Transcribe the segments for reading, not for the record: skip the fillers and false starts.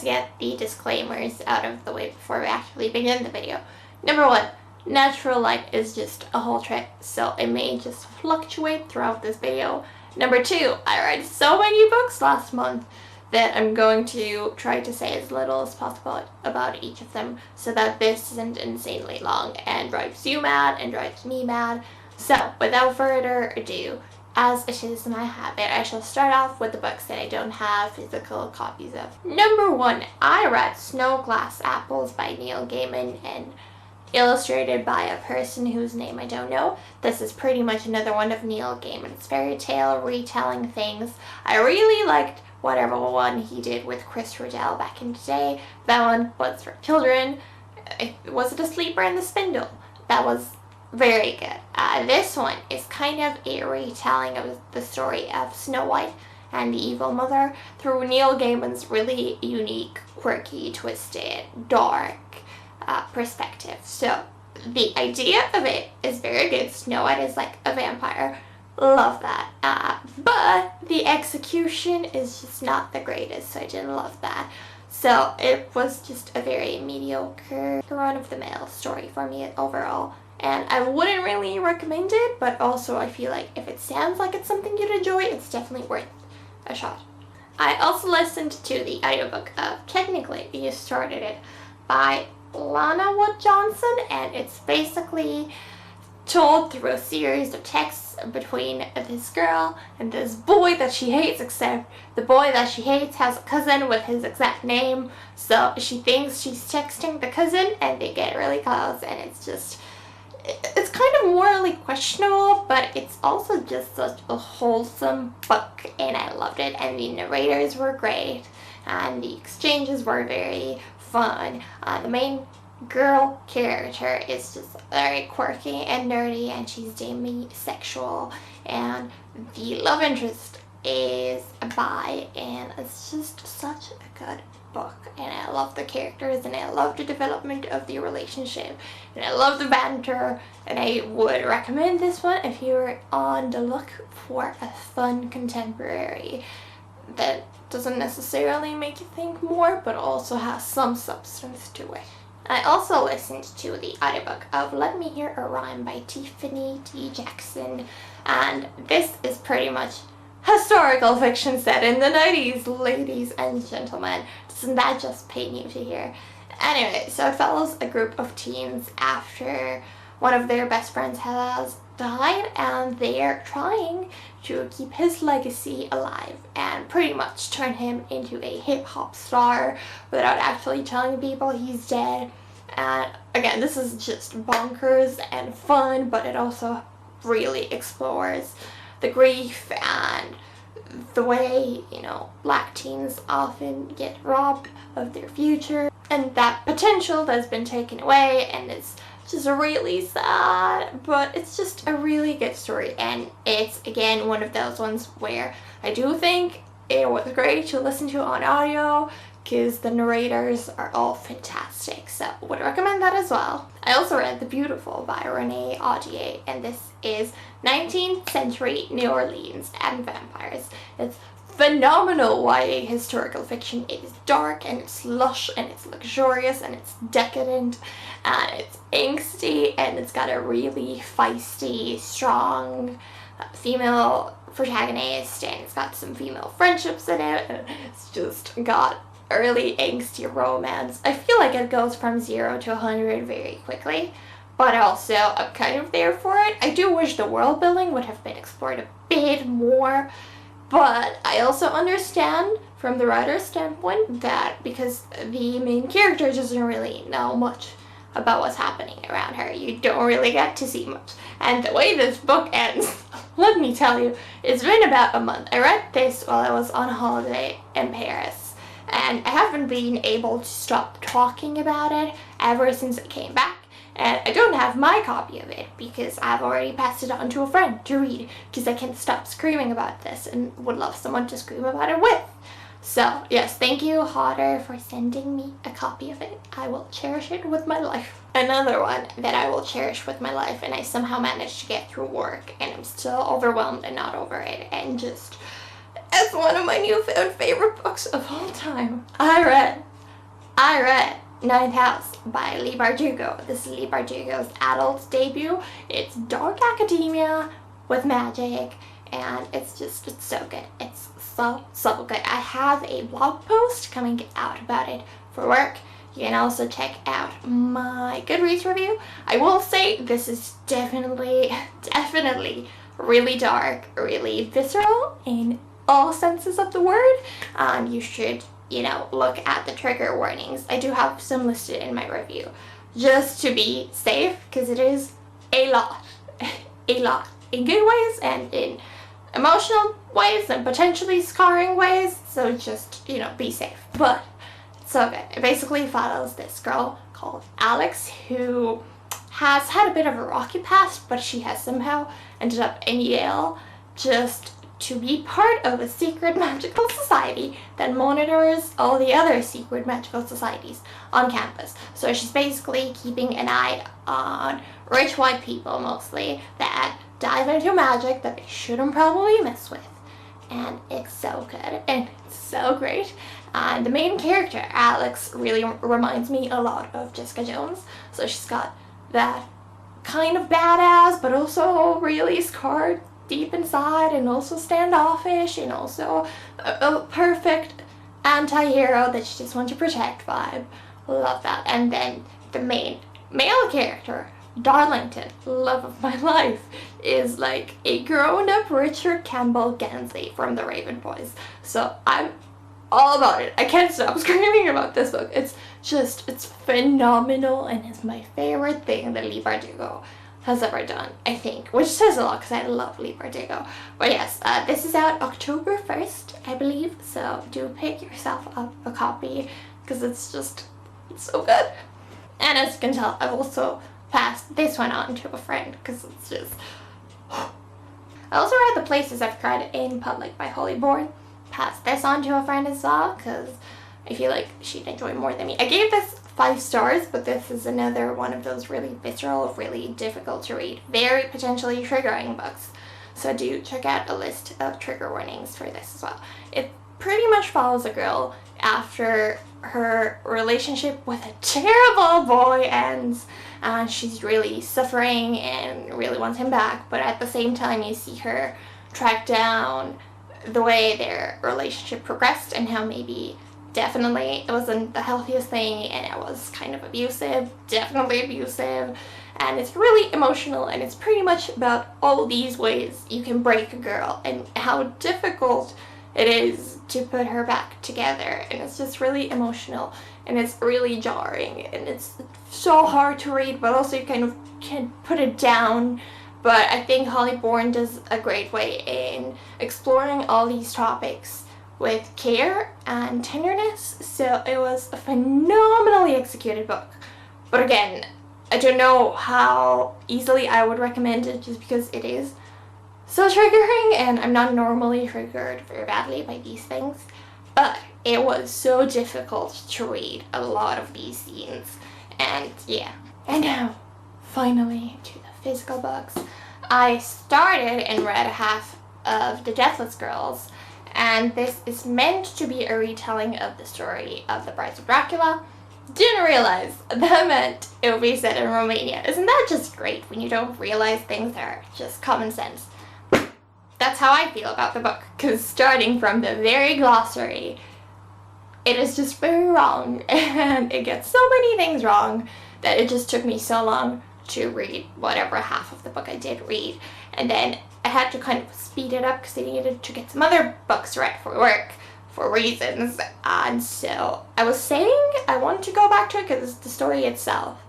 let's get the disclaimers out of the way before we actually begin the video. Number one, natural light is just a whole trick, so it may just fluctuate throughout this video. Number two, I read so many books last month that I'm going to try to say as little as possible about each of them so that this isn't insanely long and drives you mad and drives me mad. So, without further ado, as it is my habit, I shall start off with the books that I don't have physical copies of. Number one, I read Snow Glass Apples by Neil Gaiman and illustrated by a person whose name I don't know. This is pretty much another one of Neil Gaiman's fairy tale retelling things. I really liked whatever one he did with Chris Riddell back in the day. That one was for children. Was it A Sleeper and the Spindle? That was very good. This one is kind of a retelling of the story of Snow White and the Evil Mother through Neil Gaiman's really unique, quirky, twisted, dark perspective. So the idea of it is very good. Snow White is like a vampire. Love that. But the execution is just not the greatest, so I didn't love that. So it was just a very mediocre, run-of-the-mill story for me overall. And I wouldn't really recommend it, but also I feel like if it sounds like it's something you'd enjoy, it's definitely worth a shot. I also listened to the audiobook of Technically You Started It by Lana Wood Johnson, and it's basically told through a series of texts between this girl and this boy that she hates, except the boy that she hates has a cousin with his exact name, so she thinks she's texting the cousin and they get really close, and it's kind of morally questionable, but it's also just such a wholesome book, and I loved it, and the narrators were great and the exchanges were very fun. The main girl character is just very quirky and nerdy, and she's demisexual, and the love interest is a bi, and it's just such a good book, and I love the characters, and I love the development of the relationship, and I love the banter, and I would recommend this one if you're on the look for a fun contemporary that doesn't necessarily make you think more, but also has some substance to it. I also listened to the audiobook of Let Me Hear a Rhyme by Tiffany D. Jackson, and this is pretty much historical fiction set in the 90s, ladies and gentlemen. Doesn't that just pain you to hear? Anyway, so it follows a group of teens after one of their best friends has died, and they're trying to keep his legacy alive and pretty much turn him into a hip-hop star without actually telling people he's dead. And again, this is just bonkers and fun, but it also really explores the grief and the way, black teens often get robbed of their future and that potential that's been taken away, and it's just really sad, but it's just a really good story, and it's again one of those ones where I do think it was great to listen to on audio because the narrators are all fantastic, so would recommend that as well. I also read The Beautiful by Renee Audier, and this is 19th century New Orleans and vampires. It's phenomenal YA historical fiction. It is dark, and it's lush, and it's luxurious, and it's decadent, and it's angsty, and it's got a really feisty, strong female protagonist, and it's got some female friendships in it, and it's just got a really angsty romance. I feel like it goes from 0 to 100 very quickly, but also I'm kind of there for it. I do wish the world building would have been explored a bit more, but I also understand from the writer's standpoint that because the main character doesn't really know much about what's happening around her, you don't really get to see much. And the way this book ends, let me tell you, it's been about a month. I read this while I was on holiday in Paris, and I haven't been able to stop talking about it ever since I came back. And I don't have my copy of it because I've already passed it on to a friend to read because I can't stop screaming about this and would love someone to scream about it with. So yes, thank you, Harper, for sending me a copy of it. I will cherish it with my life. Another one that I will cherish with my life, and I somehow managed to get through work, and I'm still overwhelmed and not over it, and just as one of my newfound favorite books of all time, I read I read Ninth House by Leigh Bardugo. This is Leigh Bardugo's adult debut. It's dark academia with magic, and it's so good. It's so good. I have a blog post coming out about it for work. You can also check out my Goodreads review. I will say this is definitely really dark, really visceral in all senses of the word. You should, look at the trigger warnings. I do have some listed in my review, just to be safe, because it is a lot, in good ways and in emotional ways and potentially scarring ways. So just, be safe. But so good. It basically follows this girl called Alex who has had a bit of a rocky past, but she has somehow ended up in Yale just to be part of a secret magical society that monitors all the other secret magical societies on campus. So she's basically keeping an eye on rich white people mostly that dive into magic that they shouldn't probably mess with. And it's so good and it's so great. And the main character, Alex, really reminds me a lot of Jessica Jones. So she's got that kind of badass, but also really scarred deep inside, and also standoffish, and also a perfect anti-hero that you just want to protect vibe. Love that. And then the main male character, Darlington, love of my life, is like a grown-up Richard Campbell Gansey from the Raven Boys. So I'm all about it. I can't stop screaming about this book. It's phenomenal, and it's my favorite thing that Leigh Bardugo has ever done, I think, which says a lot because I love Leigh Bardugo. But yes, this is out October 1st, I believe, so do pick yourself up a copy because it's so good. And as you can tell, I've also passed this one on to a friend because it's just... I also read The Places I've Cried in Public by Holly Bourne. Passed this on to a friend as well because I feel like she'd enjoy it more than me. I gave this 5 stars, but this is another one of those really visceral, really difficult to read, very potentially triggering books. So do check out a list of trigger warnings for this as well. It pretty much follows a girl after her relationship with a terrible boy ends, and she's really suffering and really wants him back, but at the same time you see her track down the way their relationship progressed and how maybe definitely it wasn't the healthiest thing, and it was kind of abusive, definitely abusive, and it's really emotional, and it's pretty much about all these ways you can break a girl and how difficult it is to put her back together. And it's just really emotional, and it's really jarring, and it's so hard to read, but also you kind of can't put it down. But I think Holly Bourne does a great way in exploring all these topics with care and tenderness, so it was a phenomenally executed book. But again, I don't know how easily I would recommend it just because it is so triggering, and I'm not normally triggered very badly by these things, but it was so difficult to read a lot of these scenes. And yeah, and now finally to the physical books. I started and read half of the Deathless Girls, and this is meant to be a retelling of the story of the Brides of Dracula. Didn't realize that meant it would be set in Romania. Isn't that just great when you don't realize things are just common sense? That's how I feel about the book, because starting from the very glossary, it is just very wrong, and it gets so many things wrong that it just took me so long to read whatever half of the book I did read. And then I had to kind of speed it up because I needed to get some other books read for work for reasons. And so I was saying I want to go back to it because the story itself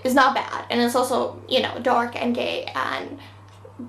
is not bad. And it's also, dark and gay and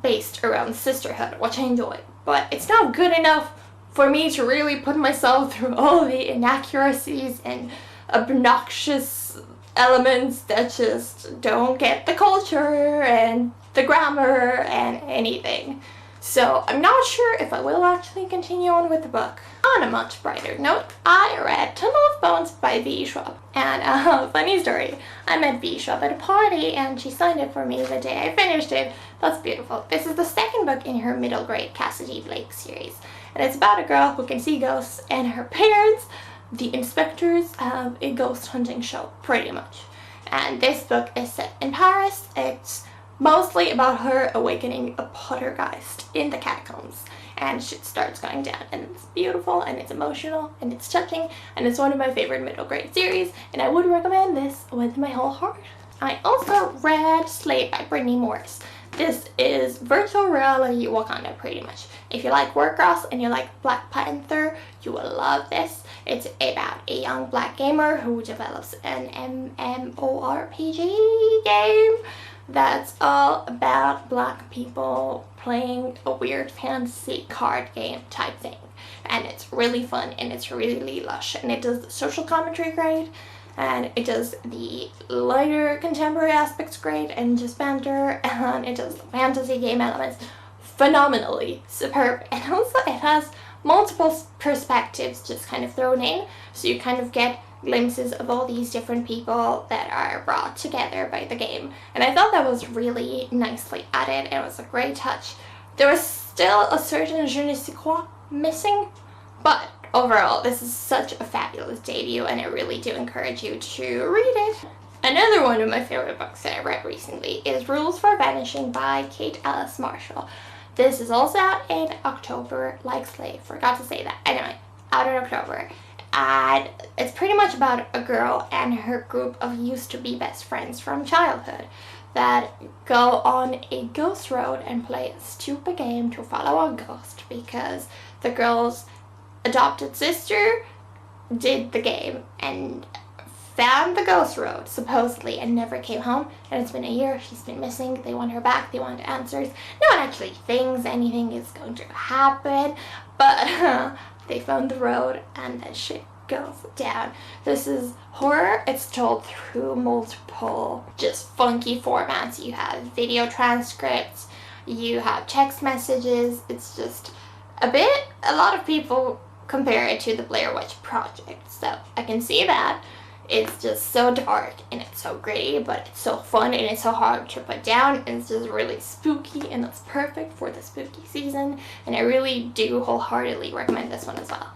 based around sisterhood, which I enjoy. But it's not good enough for me to really put myself through all the inaccuracies and obnoxious elements that just don't get the culture and the grammar and anything. So I'm not sure if I will actually continue on with the book. On a much brighter note, I read Tunnel of Bones by V. Schwab. And funny story, I met V. Schwab at a party and she signed it for me the day I finished it. That's beautiful. This is the second book in her middle grade Cassidy Blake series. And it's about a girl who can see ghosts, and her parents the inspectors have a ghost hunting show, pretty much. And this book is set in Paris. It's mostly about her awakening a poltergeist in the catacombs. And shit starts going down, and it's beautiful, and it's emotional, and it's touching, and it's one of my favorite middle grade series, and I would recommend this with my whole heart. I also read Slave by Brittany Morris. This is virtual reality Wakanda, pretty much. If you like Warcross and you like Black Panther, you will love this. It's about a young black gamer who develops an MMORPG game that's all about black people playing a weird fantasy card game type thing. And it's really fun, and it's really lush, and it does the social commentary great, and it does the lighter contemporary aspects great, and just banter, and it does the fantasy game elements phenomenally superb. And also it has multiple perspectives just kind of thrown in, so you kind of get glimpses of all these different people that are brought together by the game. And I thought that was really nicely added. It was a great touch. There was still a certain je ne sais quoi missing, but overall this is such a fabulous debut, and I really do encourage you to read it. Another one of my favorite books that I read recently is Rules for Vanishing by Kate Alice Marshall. This is also out in October, like Slave, forgot to say that. Anyway, out in October. And it's pretty much about a girl and her group of used-to-be best friends from childhood that go on a ghost road and play a stupid game to follow a ghost because the girl's adopted sister did the game and found the ghost road, supposedly, and never came home. And it's been a year, she's been missing, they want her back, they want answers. No one actually thinks anything is going to happen, but they found the road, and that shit goes down. This is horror. It's told through multiple just funky formats. You have video transcripts, you have text messages. It's just a lot of people compare it to the Blair Witch Project, so I can see that. It's just so dark, and it's so gritty, but it's so fun, and it's so hard to put down, and it's just really spooky, and it's perfect for the spooky season, and I really do wholeheartedly recommend this one as well.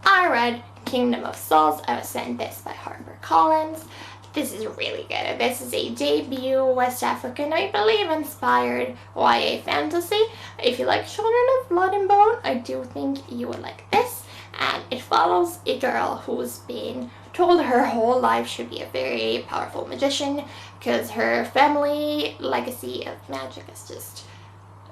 I read Kingdom of Souls. I was sent this by Harper Collins. This is really good. This is a debut West African, I believe, inspired YA fantasy. If you like Children of Blood and Bone, I do think you would like this. And it follows a girl who's been told her whole life should be a very powerful magician because her family legacy of magic is just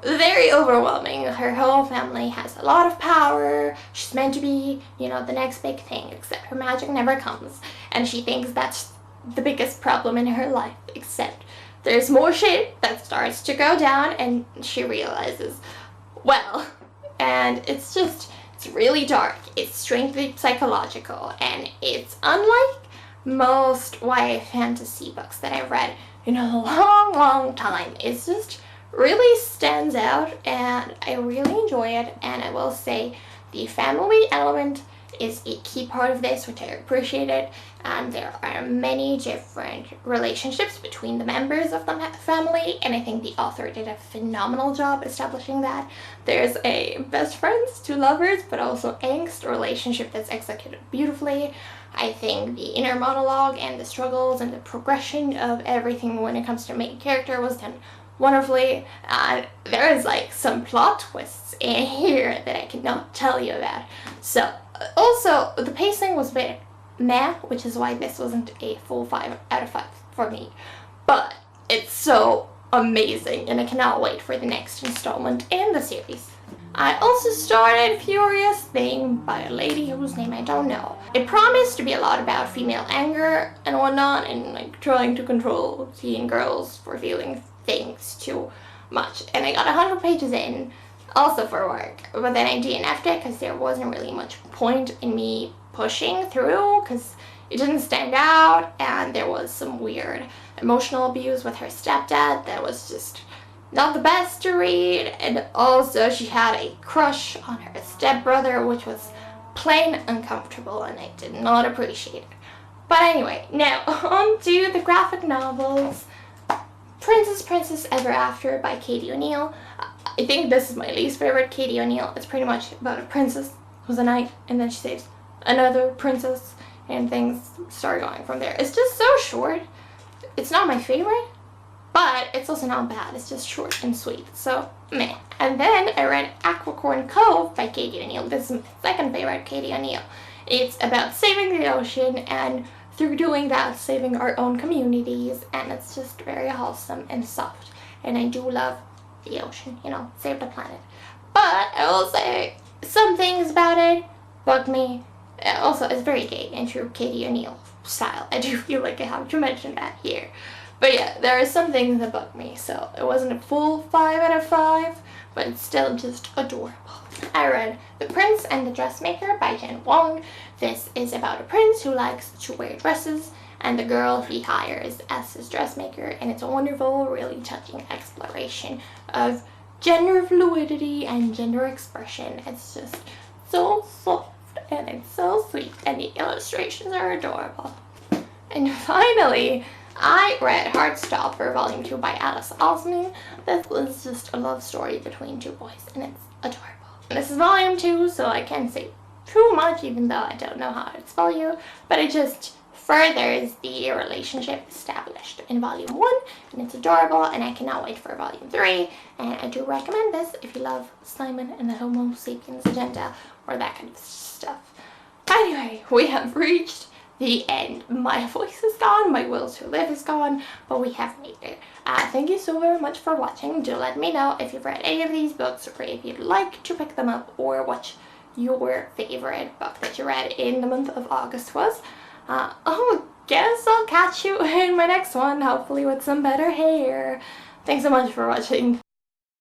very overwhelming. Her whole family has a lot of power. She's meant to be, you know, the next big thing, except her magic never comes. And she thinks that's the biggest problem in her life, except there's more shit that starts to go down, and she realizes, well, and it's really dark, it's strangely psychological, and it's unlike most YA fantasy books that I've read in a long time. It's just really stands out, and I really enjoy it. And I will say the family element is a key part of this, which I appreciate it, and there are many different relationships between the members of the family, and I think the author did a phenomenal job establishing that. There's a best friends, two lovers, but also angst relationship that's executed beautifully. I think the inner monologue and the struggles and the progression of everything when it comes to main character was done wonderfully. There is like some plot twists in here that I cannot tell you about. So also the pacing was a bit meh, which is why this wasn't a full 5 out of 5 for me, but it's so amazing, and I cannot wait for the next installment in the series. I also started Furious Thing by a lady whose name I don't know. It promised to be a lot about female anger and whatnot, and like trying to control teen girls for feeling things too much. And I got 100 pages in, also for work, but then I DNF'd it because there wasn't really much point in me pushing through because it didn't stand out, and there was some weird emotional abuse with her stepdad that was just not the best to read, and also she had a crush on her stepbrother, which was plain uncomfortable, and I did not appreciate it. But anyway, now on to the graphic novels. Princess Ever After by Katie O'Neill. I think this is my least favorite Katie O'Neill. It's pretty much about a princess who's a knight, and then she saves another princess, and things start going from there. It's just so short. It's not my favorite, but it's also not bad. It's just short and sweet. So, meh. And then I read Aquacorn Cove by Katie O'Neill. This is my second favorite Katie O'Neill. It's about saving the ocean, and through doing that, saving our own communities, and it's just very wholesome and soft. And I do love the ocean, you know, save the planet. But I will say some things about it bugged me. Also, it's very gay and true Katie O'Neill style. I do feel like I have to mention that here. But yeah, there are some things that bug me, so it wasn't a full 5 out of 5, but it's still just adorable. I read The Prince and the Dressmaker by Jen Wong. This is about a prince who likes to wear dresses and the girl he hires as his dressmaker, and it's a wonderful, really touching exploration of gender fluidity and gender expression. It's just so soft and it's so sweet, and the illustrations are adorable. And finally, I read Heartstopper Volume 2 by Alice Osman. This was just a love story between two boys, and it's adorable. And this is Volume 2, so I can't say too much, even though I don't know how to spell you, but it just furthers the relationship established in Volume 1, and it's adorable, and I cannot wait for Volume 3, and I do recommend this if you love Simon and the Homo sapiens agenda, or that kind of stuff. Anyway, we have reached the end. My voice is gone, my will to live is gone, but we have made it. Thank you so very much for watching. Do let me know if you've read any of these books, or if you'd like to pick them up, or what your favorite book that you read in the month of August was. Guess I'll catch you in my next one, hopefully with some better hair. Thanks so much for watching.